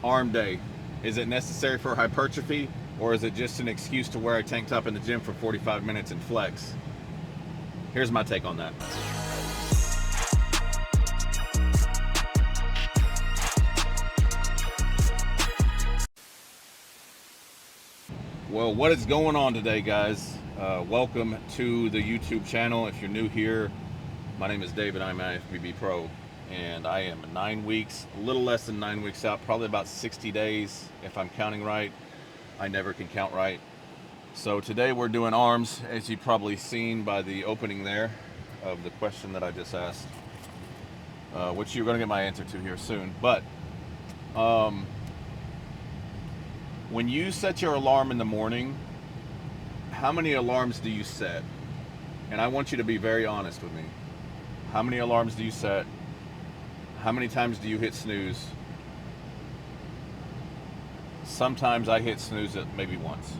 Arm day. Is it necessary for hypertrophy, or is it just an excuse to wear a tank top in the gym for 45 minutes and flex? Here's my take on that. Well, what is going on today, guys? Welcome to the YouTube channel. If you're new here, my name is David. I'm an IFBB Pro, and I am 9 weeks, a little less than 9 weeks out, probably about 60 days if I'm counting right. I never can count right. So today we're doing arms, as you've probably seen by the opening there of the question that I just asked, which you're going to get my answer to here soon. But when you set your alarm in the morning, how many alarms do you set? And I want you to be very honest with me. How many alarms do you set? How many times do you hit snooze? Sometimes I hit snooze at maybe once.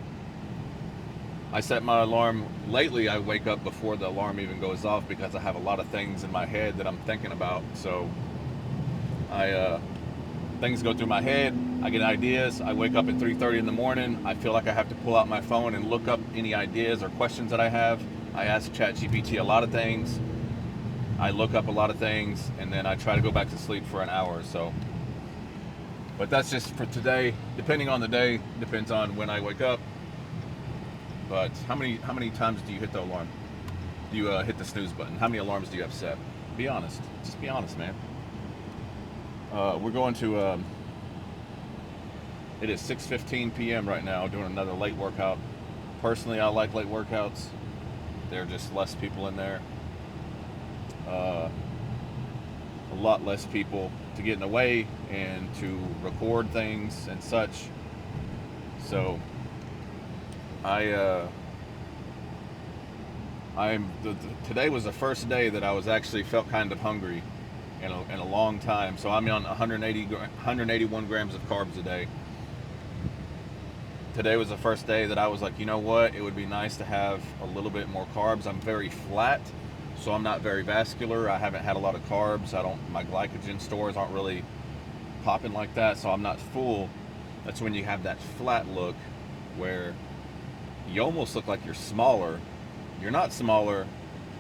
I set my alarm. Lately, I wake up before the alarm even goes off because I have a lot of things in my head that I'm thinking about. So things go through my head. I get ideas. I wake up at 3:30 in the morning. I feel like I have to pull out my phone and look up any ideas or questions that I have. I ask ChatGPT a lot of things. I look up a lot of things, and then I try to go back to sleep for an hour or so. But that's just for today. Depending on the day, depends on when I wake up. But how many times do you hit the alarm? Do you hit the snooze button? How many alarms do you have set? Be honest. Just be honest, man. We're going to. It is 6:15 p.m. right now. Doing another late workout. Personally, I like late workouts. There are just less people in there. A lot less people to get in the way and to record things and such. So today was the first day that I was actually felt kind of hungry in a long time. So I'm on 181 grams of carbs a day. Today was the first day that I was like, you know what? It would be nice to have a little bit more carbs. I'm very flat, so I'm not very vascular. I haven't had a lot of carbs. My glycogen stores aren't really popping like that, so I'm not full. That's when you have that flat look where you almost look like you're smaller. You're not smaller.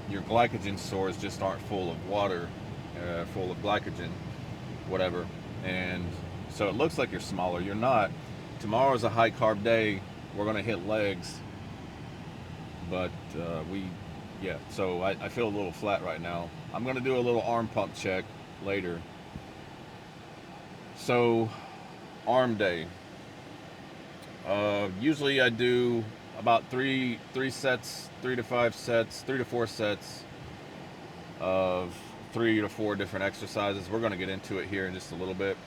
Your glycogen stores just aren't full of water, full of glycogen, whatever. And so it looks like you're smaller. You're not. Tomorrow's a high carb day. We're going to hit legs. But so I feel a little flat right now. I'm going to do a little arm pump check later. So, arm day. Usually I do about three to four sets of 3 to 4 different exercises. We're going to get into it here in just a little bit.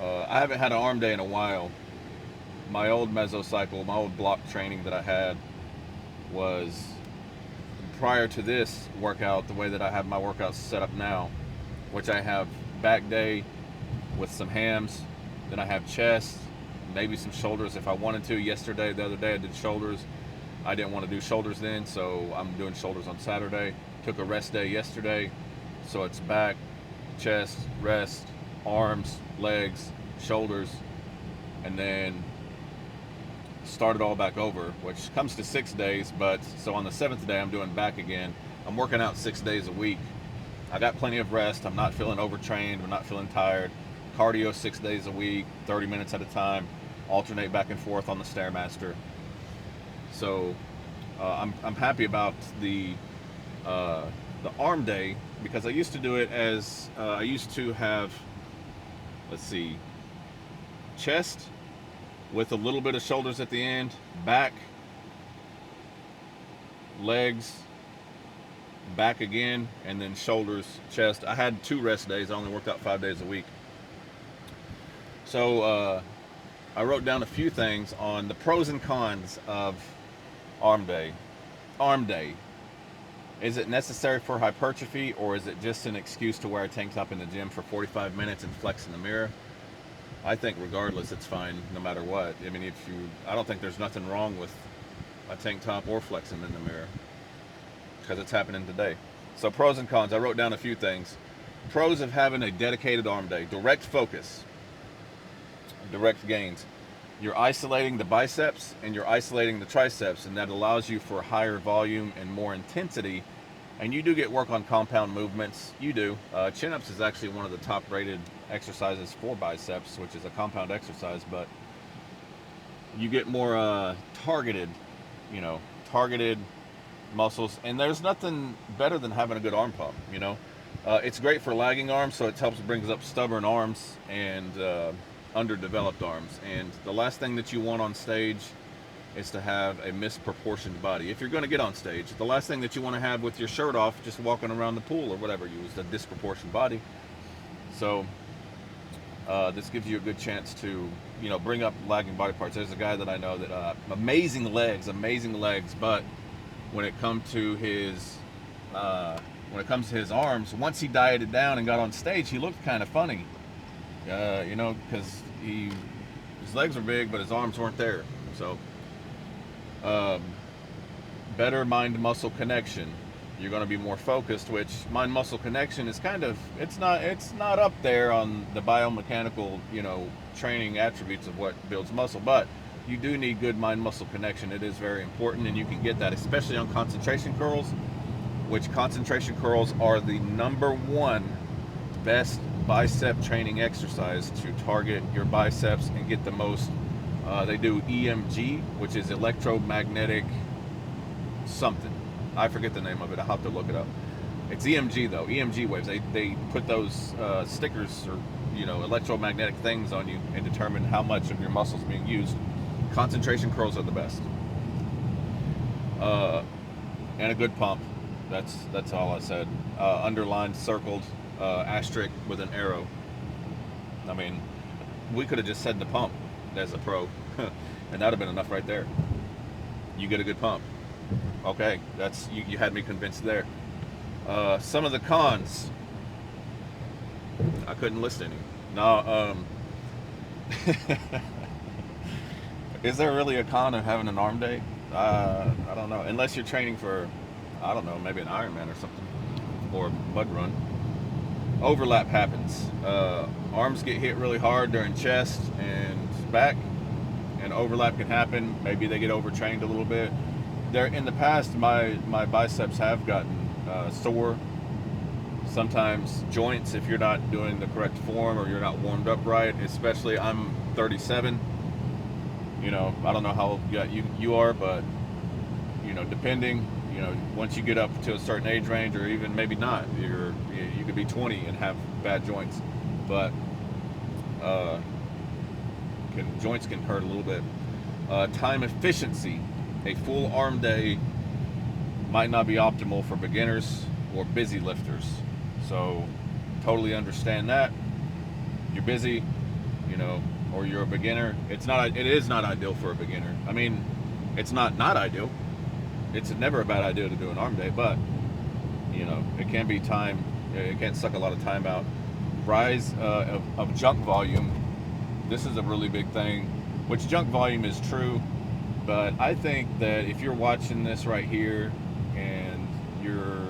I haven't had an arm day in a while. My old mesocycle, my old block training that I had was prior to this workout, the way that I have my workouts set up now, which I have back day with some hams, then I have chest, maybe some shoulders if I wanted to. The other day I did shoulders. I didn't want to do shoulders then, so I'm doing shoulders on Saturday. Took a rest day yesterday, so it's back, chest, rest, arms, legs, shoulders, and then start it all back over, which comes to 6 days. But so on the 7th day I'm doing back again. I'm working out 6 days a week. I got plenty of rest. I'm not feeling overtrained. I'm not feeling tired. Cardio 6 days a week, 30 minutes at a time. Alternate back and forth on the Stairmaster. So I'm happy about the arm day, because I used to do it as I used to have, chest with a little bit of shoulders at the end, back, legs, back again, and then shoulders, chest. I had 2 rest days. I only worked out 5 days a week. So I wrote down a few things on the pros and cons of arm day. Arm day. Is it necessary for hypertrophy, or is it just an excuse to wear a tank top in the gym for 45 minutes and flex in the mirror? I think regardless, it's fine no matter what. I mean, I don't think there's nothing wrong with a tank top or flexing in the mirror, because it's happening today. So pros and cons, I wrote down a few things. Pros of having a dedicated arm day: direct focus. direct gains. You're isolating the biceps and you're isolating the triceps, and that allows you for higher volume and more intensity. And you do get work on compound movements. You do. Chin-ups is actually one of the top-rated exercises for biceps, which is a compound exercise, but you get more targeted, targeted muscles. And there's nothing better than having a good arm pump, It's great for lagging arms, so it brings up stubborn arms and underdeveloped arms. And the last thing that you want on stage is to have a misproportioned body. If you're going to get on stage, the last thing that you want to have with your shirt off, just walking around the pool or whatever, is a disproportioned body. So this gives you a good chance to, bring up lagging body parts. There's a guy that I know that amazing legs, but when it comes to his arms, once he dieted down and got on stage, he looked kind of funny, because his legs were big, but his arms weren't there. So better mind-muscle connection. You're going to be more focused, which mind-muscle connection is it's not up there on the biomechanical, training attributes of what builds muscle, but you do need good mind-muscle connection. It is very important, and you can get that, especially on concentration curls, which concentration curls are the #1 best bicep training exercise to target your biceps and get the most. They do EMG, which is electromagnetic something. I forget the name of it. I'll have to look it up. It's EMG though. EMG waves. They put those stickers or electromagnetic things on you and determine how much of your muscles being used. Concentration curls are the best. And a good pump. That's all I said. Underlined, circled, asterisk with an arrow. I mean, we could have just said the pump as a pro, and that'd have been enough right there. You get a good pump. Okay, that's you had me convinced there. Some of the cons. I couldn't list any. No, is there really a con of having an arm day? I don't know. Unless you're training for, I don't know, maybe an Ironman or something, or a mud run. Overlap happens. Arms get hit really hard during chest and back, and overlap can happen. Maybe they get overtrained a little bit. In the past, my biceps have gotten sore. Sometimes joints, if you're not doing the correct form or you're not warmed up right. Especially, I'm 37. I don't know how old you are, but depending, once you get up to a certain age range, or even maybe not, you could be 20 and have bad joints, but joints can hurt a little bit. Time efficiency. A full arm day might not be optimal for beginners or busy lifters. So totally understand that. You're busy, or you're a beginner. It is not ideal for a beginner. I mean, it's not ideal. It's never a bad idea to do an arm day, but it can be time. It can suck a lot of time out. Rise of junk volume. This is a really big thing, which junk volume is true. But I think that if you're watching this right here and you're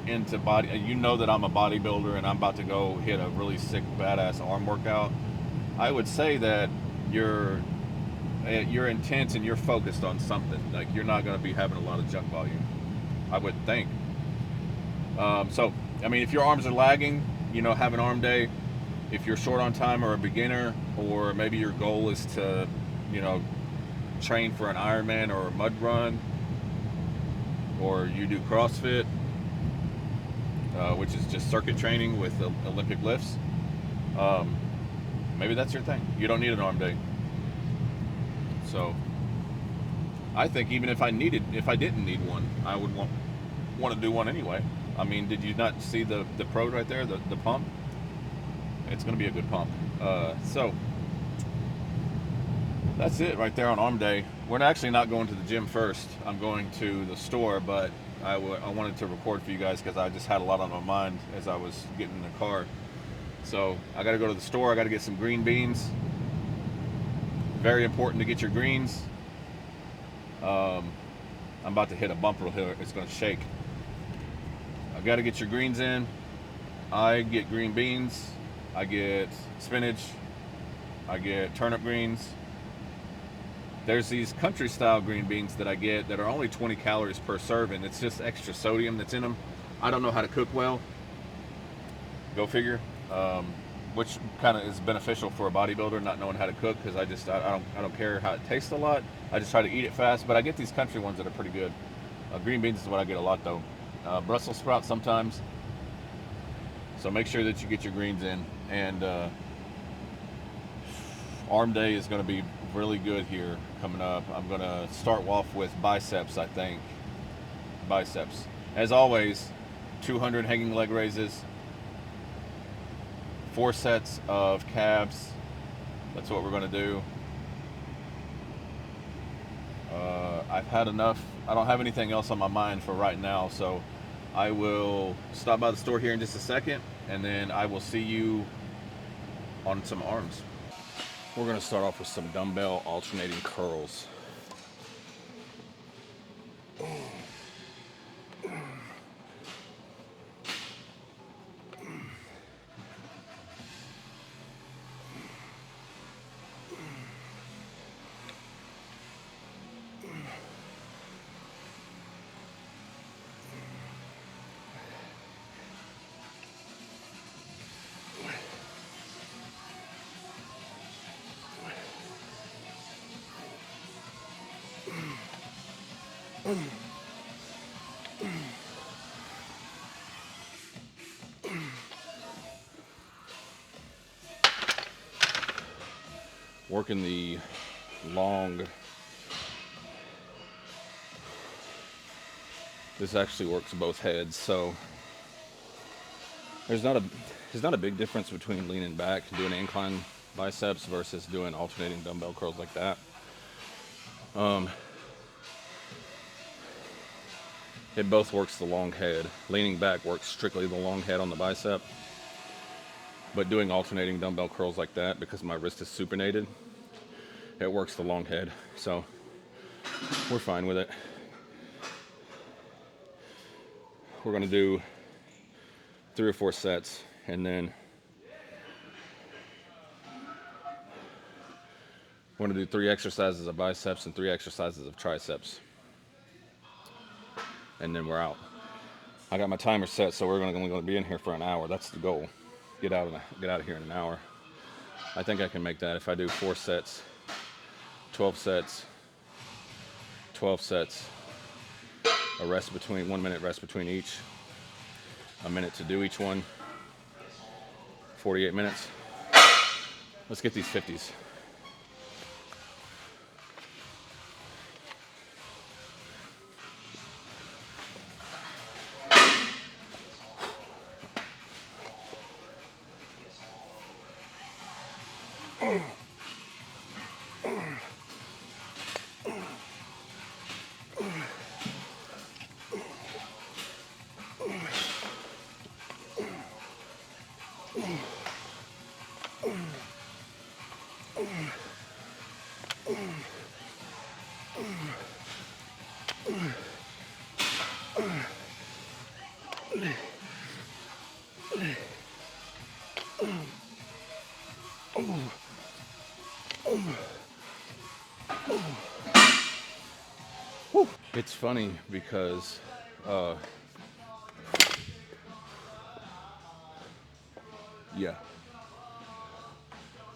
into body, that I'm a bodybuilder and I'm about to go hit a really sick, badass arm workout, I would say that you're intense and you're focused on something. Like, you're not going to be having a lot of junk volume, I would think. So, I mean, if your arms are lagging, have an arm day. If you're short on time or a beginner, or maybe your goal is to, train for an Ironman or a mud run, or you do CrossFit, which is just circuit training with Olympic lifts, maybe that's your thing. You don't need an arm day. So I think even if I didn't need one, I would want to do one anyway. I mean, did you not see the Pro right there, the pump? It's going to be a good pump. So that's it right there on arm day. We're actually not going to the gym first. I'm going to the store, but I wanted to record for you guys because I just had a lot on my mind as I was getting in the car. So I got to go to the store. I got to get some green beans. Very important to get your greens. I'm about to hit a bumper here. It's going to shake. I got to get your greens in. I get green beans. I get spinach. I get turnip greens. There's these country style green beans that I get that are only 20 calories per serving. It's just extra sodium that's in them. I don't know how to cook well. Go figure. Um, which kind of is beneficial for a bodybuilder, not knowing how to cook, because I don't care how it tastes a lot. I just try to eat it fast. But I get these country ones that are pretty good. Green beans is what I get a lot though. Brussels sprouts sometimes. So make sure that you get your greens in. And arm day is going to be really good here coming up. I'm going to start off with biceps, I think. Biceps. As always, 200 hanging leg raises, 4 sets of calves. That's what we're going to do. I've had enough. I don't have anything else on my mind for right now, so I will stop by the store here in just a second, and then I will see you on some arms. We're going to start off with some dumbbell alternating curls. Working the long. This actually works both heads, so there's not a big difference between leaning back and doing incline biceps versus doing alternating dumbbell curls like that. It both works the long head. Leaning back works strictly the long head on the bicep, but doing alternating dumbbell curls like that, because my wrist is supinated, it works the long head. So we're fine with it. We're gonna do 3 or 4 sets, and then we're gonna do 3 exercises of biceps and 3 exercises of triceps, and then we're out. I got my timer set, so we're only gonna be in here for an hour. That's the goal. Get out of here in an hour. I think I can make that if I do 4 sets, 12 sets, 12 sets, a rest between, 1 minute rest between each, a minute to do each one, 48 minutes. Let's get these 50s. It's funny because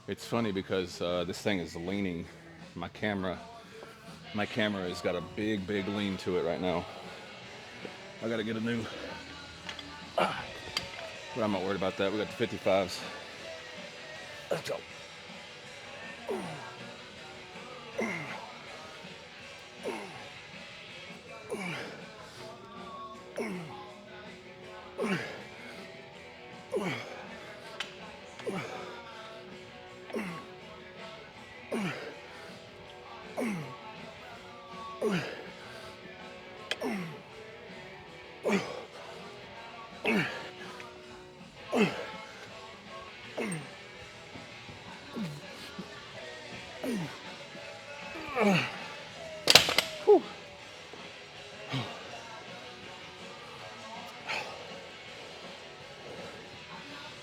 it's funny because this thing is leaning. My camera has got a big lean to it right now. I gotta get a new, but I'm not worried about that. We got the 55s. Let's go.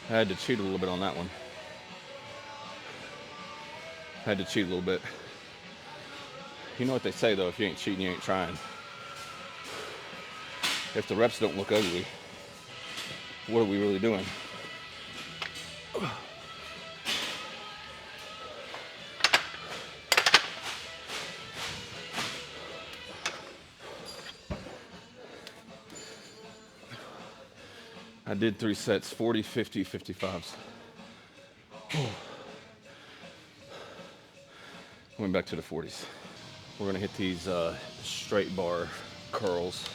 I had to cheat a little bit on that one. Had to cheat a little bit. You know what they say though, if you ain't cheating, you ain't trying. If the reps don't look ugly, what are we really doing? I did 3 sets, 40, 50, 55s. Went back to the 40s. We're gonna hit these straight bar curls.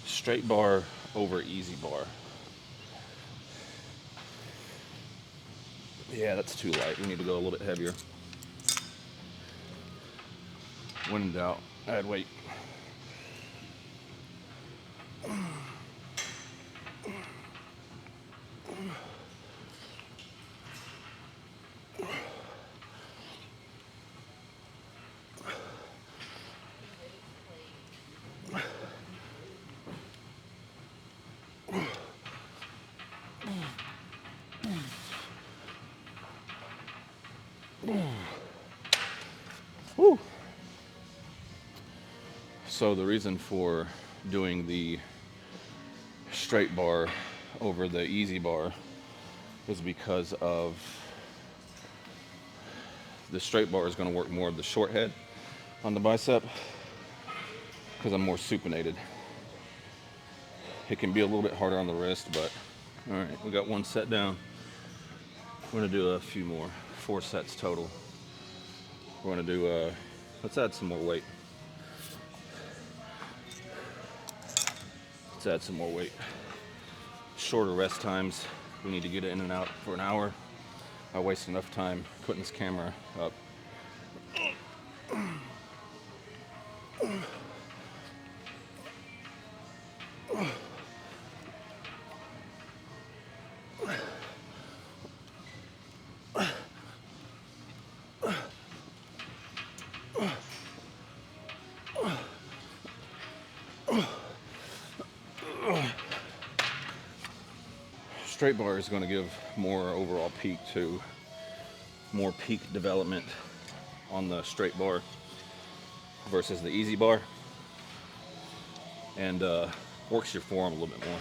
Straight bar over easy bar. Yeah, that's too light. We need to go a little bit heavier. When in doubt, add weight. Woo. So the reason for doing the straight bar over the easy bar is because of the straight bar is going to work more of the short head on the bicep because I'm more supinated. It can be a little bit harder on the wrist, but all right, we got 1 set down. We're going to do a few more, 4 sets total. We're going to do, let's add some more weight. Let's add some more weight. Shorter rest times. We need to get in and out for an hour. I waste enough time putting this camera up. Straight bar is going to give more overall peak to more peak development on the straight bar versus the easy bar, and works your forearm a little bit more.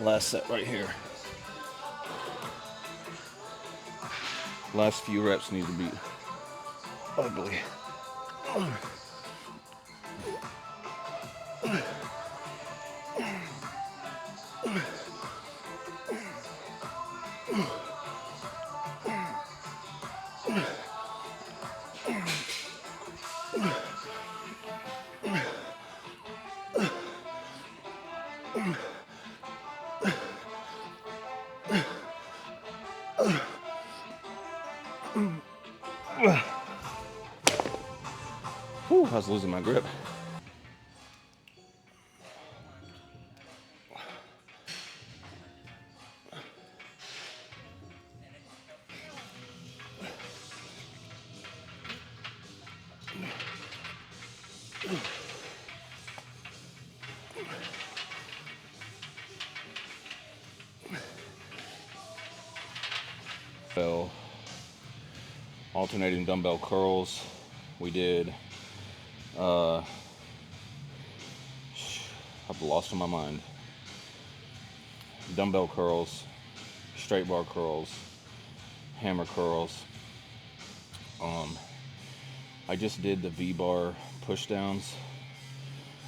Last set right here. Last few reps need to be ugly. Whew, I was losing my grip. So, alternating dumbbell curls. We did, I've lost in my mind. Dumbbell curls, straight bar curls, hammer curls. I just did the V-bar push downs.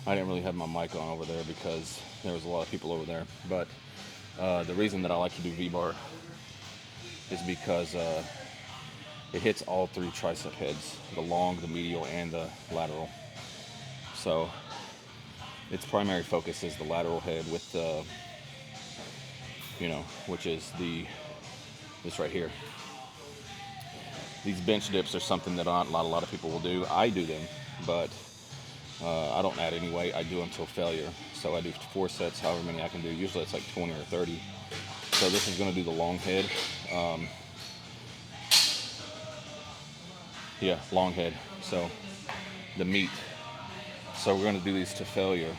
I didn't really have my mic on over there because there was a lot of people over there. But the reason that I like to do V-bar is because it hits all 3 tricep heads, the long, the medial, and the lateral. So its primary focus is the lateral head with the, which is this right here. These bench dips are something that not a lot of people will do. I do them, but I don't add any weight. I do until failure. So I do 4 sets, however many I can do. Usually it's like 20 or 30. So this is going to do the long head. Yeah, long head. So the meat. So we're going to do these to failure.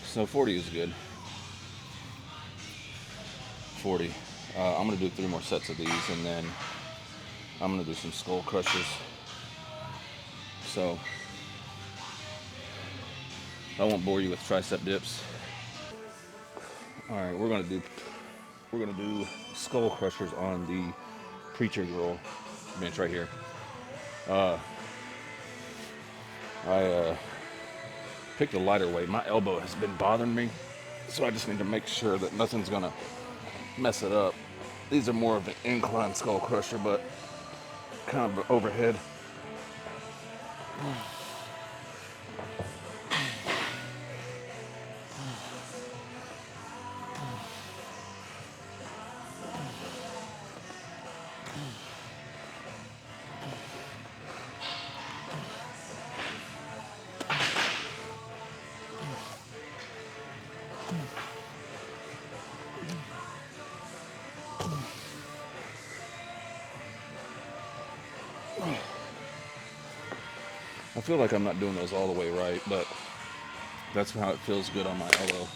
So 40 is good. 40. I'm going to do 3 more sets of these, and then I'm going to do some skull crushers. So I won't bore you with tricep dips. All right, we're gonna do skull crushers on the Preacher Girl bench right here. I picked a lighter weight. My elbow has been bothering me, so I just need to make sure that nothing's gonna mess it up. These are more of an incline skull crusher, but kind of overhead. I feel like I'm not doing those all the way right, but that's how it feels good on my elbow.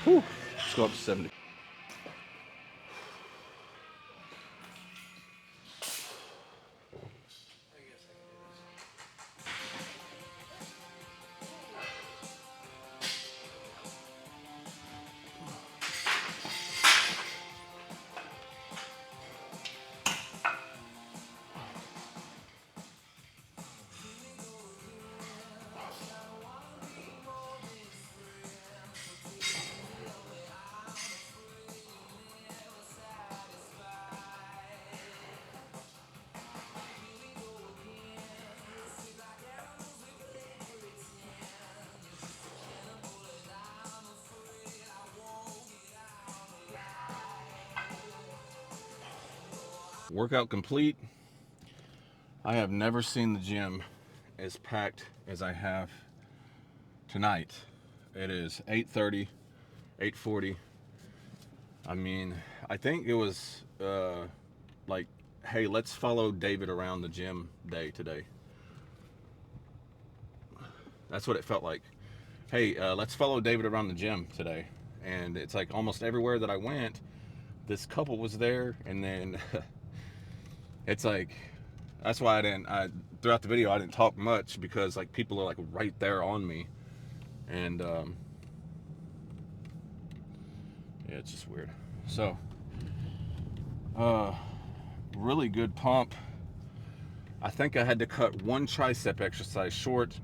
Let's go up to 70. Workout complete. I have never seen the gym as packed as I have tonight. It is 8:30, 8:40. I mean, I think it was like, hey, let's follow David around the gym day today. That's what it felt like. Hey, let's follow David around the gym today. And it's like almost everywhere that I went, this couple was there, and then it's like, that's why throughout the video I didn't talk much, because like people are like right there on me, and yeah, it's just weird. So really good pump. I think I had to cut one tricep exercise short.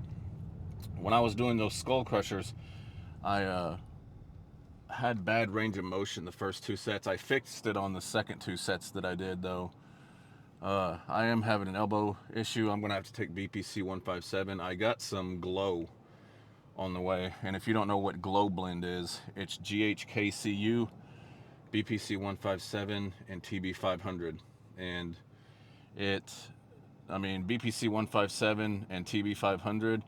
When I was doing those skull crushers, I had bad range of motion the first 2 sets. I fixed it on the second 2 sets that I did, though. I am having an elbow issue. I'm gonna have to take BPC 157. I got some Glow on the way, and if you don't know what Glow Blend is, it's GHKCU BPC 157 and TB 500. And BPC 157 and TB 500,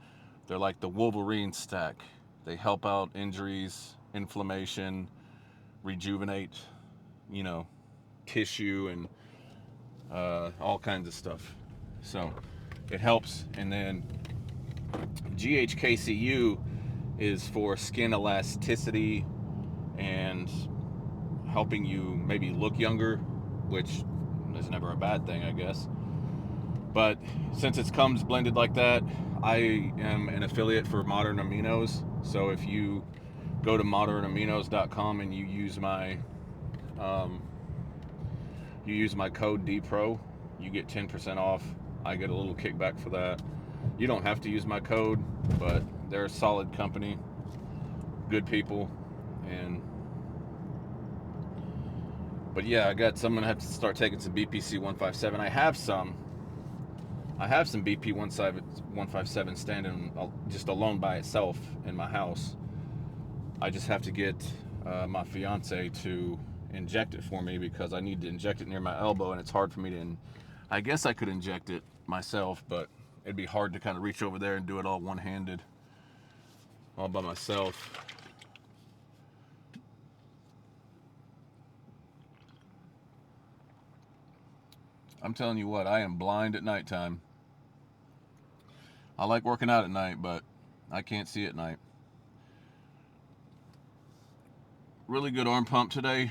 they're like the Wolverine stack. They help out injuries, inflammation, rejuvenate, tissue, and all kinds of stuff. So it helps. And then GHKCU is for skin elasticity and helping you maybe look younger, which is never a bad thing, I guess. But since it comes blended like that, I am an affiliate for Modern Aminos. So if you go to modernaminos.com and you use my code DPRO, you get 10% off. I get a little kickback for that. You don't have to use my code, but they're a solid company, good people, but yeah, I'm gonna have to start taking some BPC 157. I have some BP 157 standing just alone by itself in my house. I just have to get my fiance to inject it for me because I need to inject it near my elbow, and it's hard for me to. I guess I could inject it myself, but it'd be hard to kind of reach over there and do it all one-handed, all by myself. I'm telling you what, I am blind at nighttime. I like working out at night, but I can't see at night. Really good arm pump today.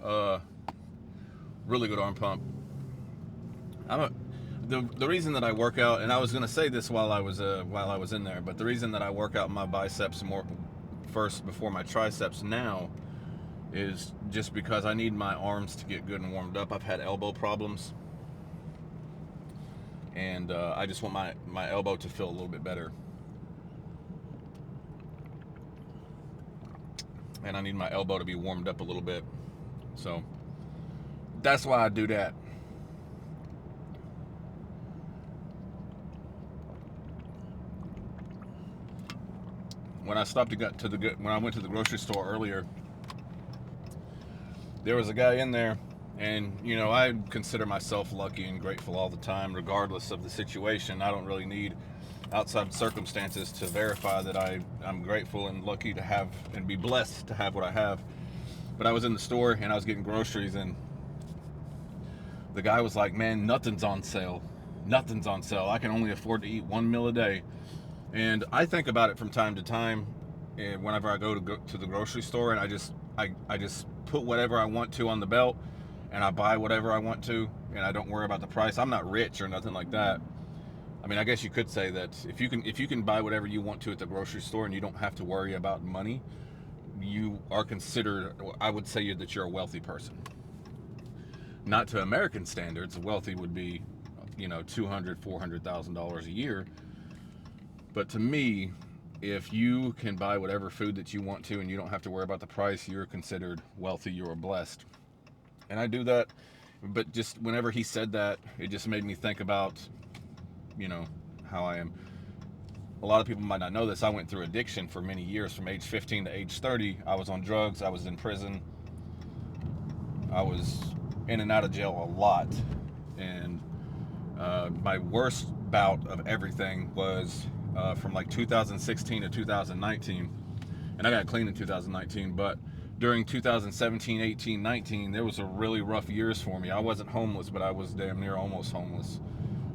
Really good arm pump. The reason that I work out, and I was gonna say this while I was in there, but the reason that I work out my biceps more first before my triceps now is just because I need my arms to get good and warmed up. I've had elbow problems, and I just want my elbow to feel a little bit better, and I need my elbow to be warmed up a little bit. So that's why I do that. When I went to the grocery store earlier, there was a guy in there, and I consider myself lucky and grateful all the time, regardless of the situation. I don't really need outside circumstances to verify that I'm grateful and lucky to have and be blessed to have what I have. But I was in the store and I was getting groceries, and the guy was like, "Man, nothing's on sale. Nothing's on sale. I can only afford to eat one meal a day." And I think about it from time to time, and whenever I go to the grocery store, and I just put whatever I want to on the belt, and I buy whatever I want to, and I don't worry about the price. I'm not rich or nothing like that. I mean, I guess you could say that if you can buy whatever you want to at the grocery store and you don't have to worry about money, you are considered, I would say that you're a wealthy person. Not to American standards, wealthy would be, $200,000, $400,000 a year. But to me, if you can buy whatever food that you want to and you don't have to worry about the price, you're considered wealthy, you're blessed. And I do that, but just whenever he said that, it just made me think about, how I am. A lot of people might not know this. I went through addiction for many years. From age 15 to age 30, I was on drugs. I was in prison. I was in and out of jail a lot. And my worst bout of everything was from like 2016 to 2019. And I got clean in 2019. But during 2017, 18, 19, there was a really rough years for me. I wasn't homeless, but I was damn near almost homeless.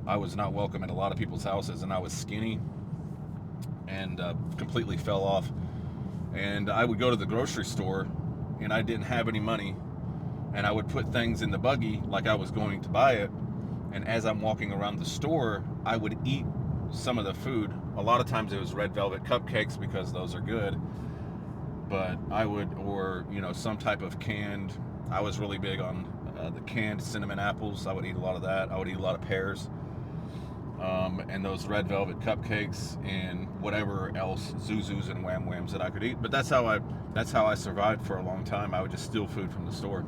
I was not welcome in a lot of people's houses, and I was skinny and completely fell off. And I would go to the grocery store, and I didn't have any money, and I would put things in the buggy like I was going to buy it, and as I'm walking around the store, I would eat some of the food. A lot of times it was red velvet cupcakes because those are good, but I would, or some type of canned, I was really big on the canned cinnamon apples. I would eat a lot of that. I would eat a lot of pears. And those red velvet cupcakes and whatever else, Zuzus and Wham Whams that I could eat. But that's how I survived for a long time. I would just steal food from the store.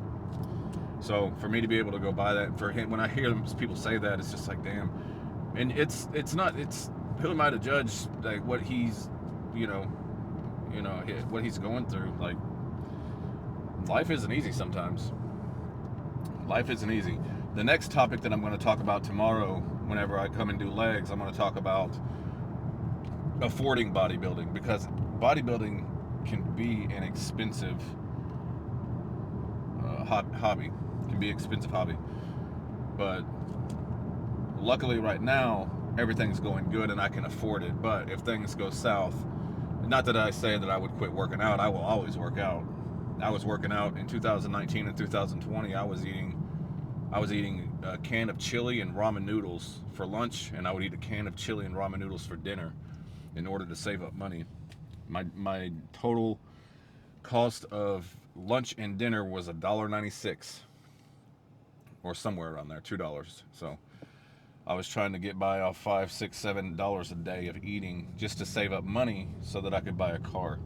So for me to be able to go buy that, for him, when I hear people say that, it's just like, damn. And it's who am I to judge like what he's, what he's going through? Like, life isn't easy sometimes. Life isn't easy. The next topic that I'm going to talk about tomorrow, whenever I come and do legs, I'm going to talk about affording bodybuilding, because bodybuilding can be an expensive hobby. It can be an expensive hobby. But luckily right now, everything's going good and I can afford it. But if things go south, not that I say that I would quit working out, I will always work out. I was working out in 2019 and 2020. I was eating a can of chili and ramen noodles for lunch, and I would eat a can of chili and ramen noodles for dinner in order to save up money. My total cost of lunch and dinner was $1.96, or somewhere around there, $2. So I was trying to get by off $5, $6, $7 a day of eating just to save up money so that I could buy a car.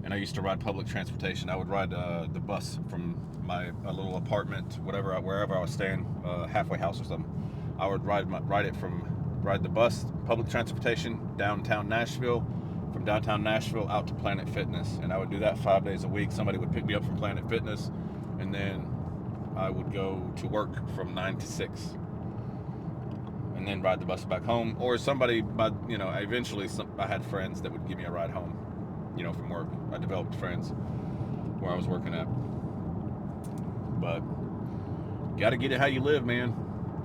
And I used to ride public transportation. I would ride the bus from my little apartment, wherever I was staying, halfway house or something. I would ride the bus, public transportation, downtown Nashville, from downtown Nashville out to Planet Fitness, and I would do that 5 days a week. Somebody would pick me up from Planet Fitness, and then I would go to work from 9 to 6, and then ride the bus back home. Or somebody, eventually I had friends that would give me a ride home, from work. I developed friends where I was working at. But gotta get it how you live, man.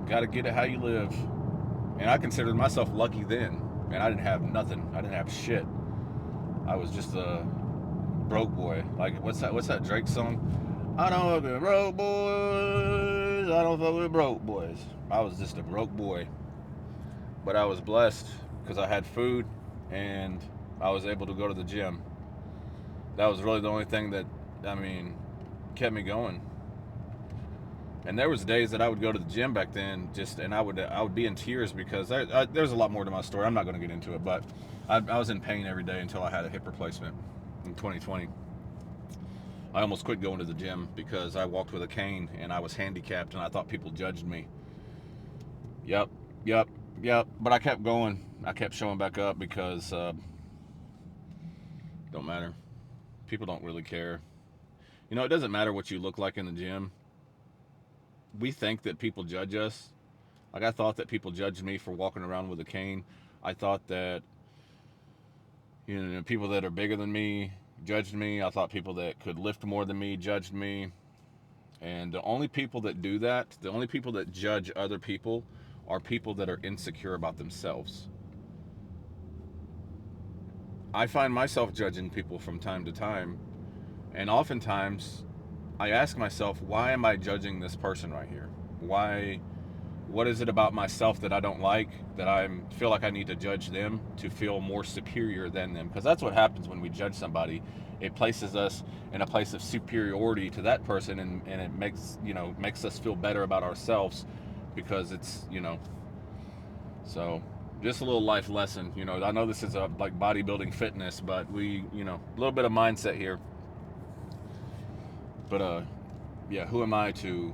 Gotta get it how you live. And I considered myself lucky then. Man, I didn't have nothing. I didn't have shit. I was just a broke boy. Like, what's that Drake song? I don't fuck with broke boys. I don't fuck with broke boys. I was just a broke boy. But I was blessed because I had food and I was able to go to the gym. That was really the only thing that, kept me going. And there was days that I would go to the gym back then, and I would be in tears because there's a lot more to my story. I'm not going to get into it, but I was in pain every day until I had a hip replacement in 2020. I almost quit going to the gym because I walked with a cane and I was handicapped and I thought people judged me. Yep. But I kept going. I kept showing back up because don't matter. People don't really care. It doesn't matter what you look like in the gym. We think that people judge us. Like, I thought that people judged me for walking around with a cane. I thought that, people that are bigger than me judged me. I thought people that could lift more than me judged me. And the only people that do that, the only people that judge other people, are people that are insecure about themselves. I find myself judging people from time to time. And oftentimes, I ask myself, why am I judging this person right here? What is it about myself that I don't like, that I feel like I need to judge them to feel more superior than them? Because that's what happens when we judge somebody. It places us in a place of superiority to that person, and it makes us feel better about ourselves because it's, so just a little life lesson. I know this is like bodybuilding fitness, but a little bit of mindset here. But yeah, who am I to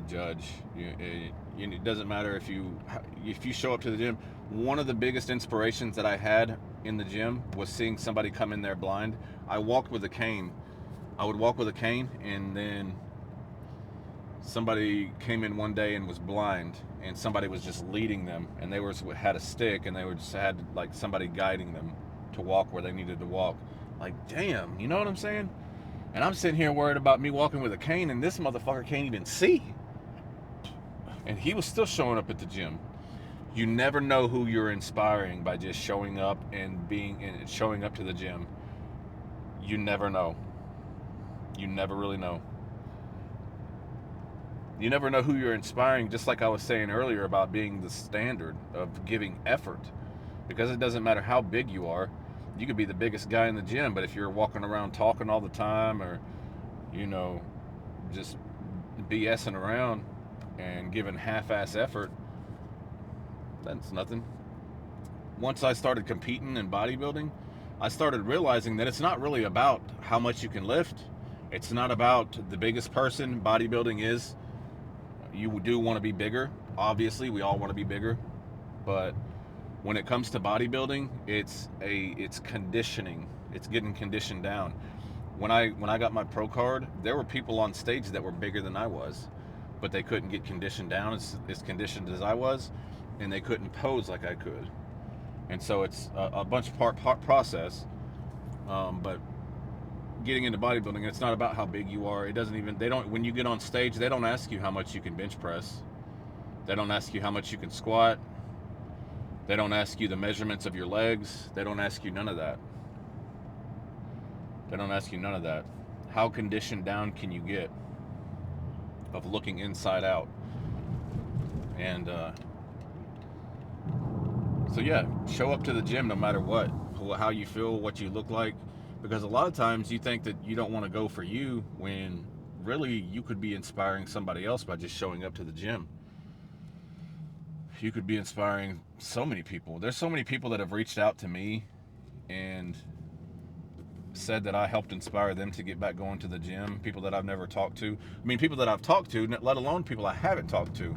judge? It doesn't matter if you show up to the gym. One of the biggest inspirations that I had in the gym was seeing somebody come in there blind. I walked with a cane. I would walk with a cane, and then somebody came in one day and was blind, and somebody was just leading them, and they had a stick, and they just had like somebody guiding them to walk where they needed to walk. Like, damn, you know what I'm saying? And I'm sitting here worried about me walking with a cane, and this motherfucker can't even see. And he was still showing up at the gym. You never know who you're inspiring by just showing up and showing up to the gym. You never know. You never really know. You never know who you're inspiring, just like I was saying earlier about being the standard of giving effort. Because it doesn't matter how big you are. You could be the biggest guy in the gym, but if you're walking around talking all the time, or just BSing around and giving half-ass effort, that's nothing. Once I started competing in bodybuilding, I started realizing that it's not really about how much you can lift. It's not about the biggest person. Bodybuilding is, you do want to be bigger. Obviously, we all want to be bigger, but when it comes to bodybuilding, it's conditioning. It's getting conditioned down. When I got my pro card, there were people on stage that were bigger than I was, but they couldn't get conditioned down as conditioned as I was, and they couldn't pose like I could. And so it's a bunch of part process. But getting into bodybuilding, it's not about how big you are. It doesn't even, they don't, when you get on stage, they don't ask you how much you can bench press. They don't ask you how much you can squat. They don't ask you the measurements of your legs. They don't ask you none of that. They don't ask you none of that. How conditioned down can you get of looking inside out? And so yeah, show up to the gym no matter what, how you feel, what you look like, because a lot of times you think that you don't want to go for you when really you could be inspiring somebody else by just showing up to the gym. You could be inspiring so many people. There's so many people that have reached out to me and said that I helped inspire them to get back going to the gym. People that I've never talked to. I mean, people that I've talked to, let alone people I haven't talked to.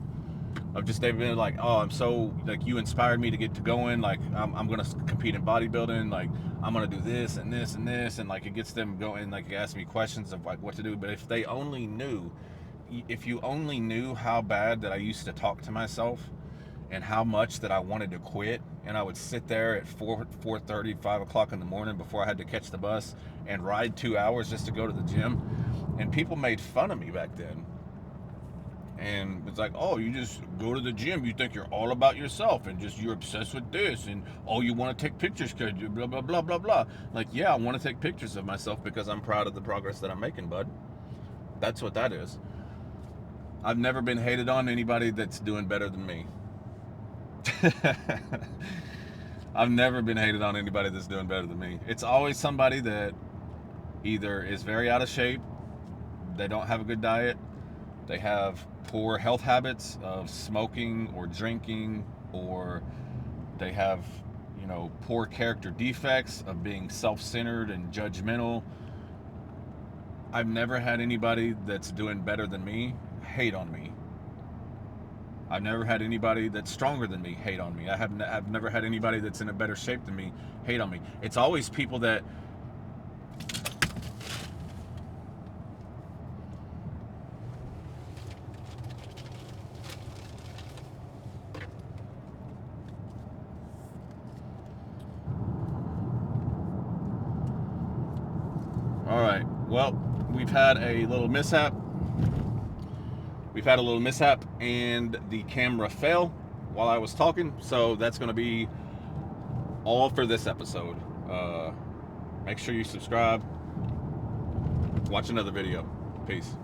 They've been like, oh, I'm so, like, you inspired me to get to going. Like, I'm going to compete in bodybuilding. Like, I'm going to do this and this and this. And like, it gets them going, like, ask me questions of like what to do. But if they only knew, if you only knew how bad that I used to talk to myself and how much that I wanted to quit, and I would sit there at 4:30, 5 o'clock in the morning before I had to catch the bus and ride 2 hours just to go to the gym. And people made fun of me back then. And it's like, oh, you just go to the gym, you think you're all about yourself and just you're obsessed with this, and oh, you want to take pictures because you blah blah blah blah blah. Like, yeah, I want to take pictures of myself because I'm proud of the progress that I'm making, bud. That's what that is. I've never been hated on anybody that's doing better than me. I've never been hated on anybody that's doing better than me. It's always somebody that either is very out of shape, they don't have a good diet, they have poor health habits of smoking or drinking, or they have, poor character defects of being self-centered and judgmental. I've never had anybody that's doing better than me hate on me. I've never had anybody that's stronger than me hate on me. I've never had anybody that's in a better shape than me hate on me. It's always people that all right, well, we've had a little mishap. And the camera fell while I was talking, so that's going to be all for this episode. Make sure you subscribe. Watch another video. Peace.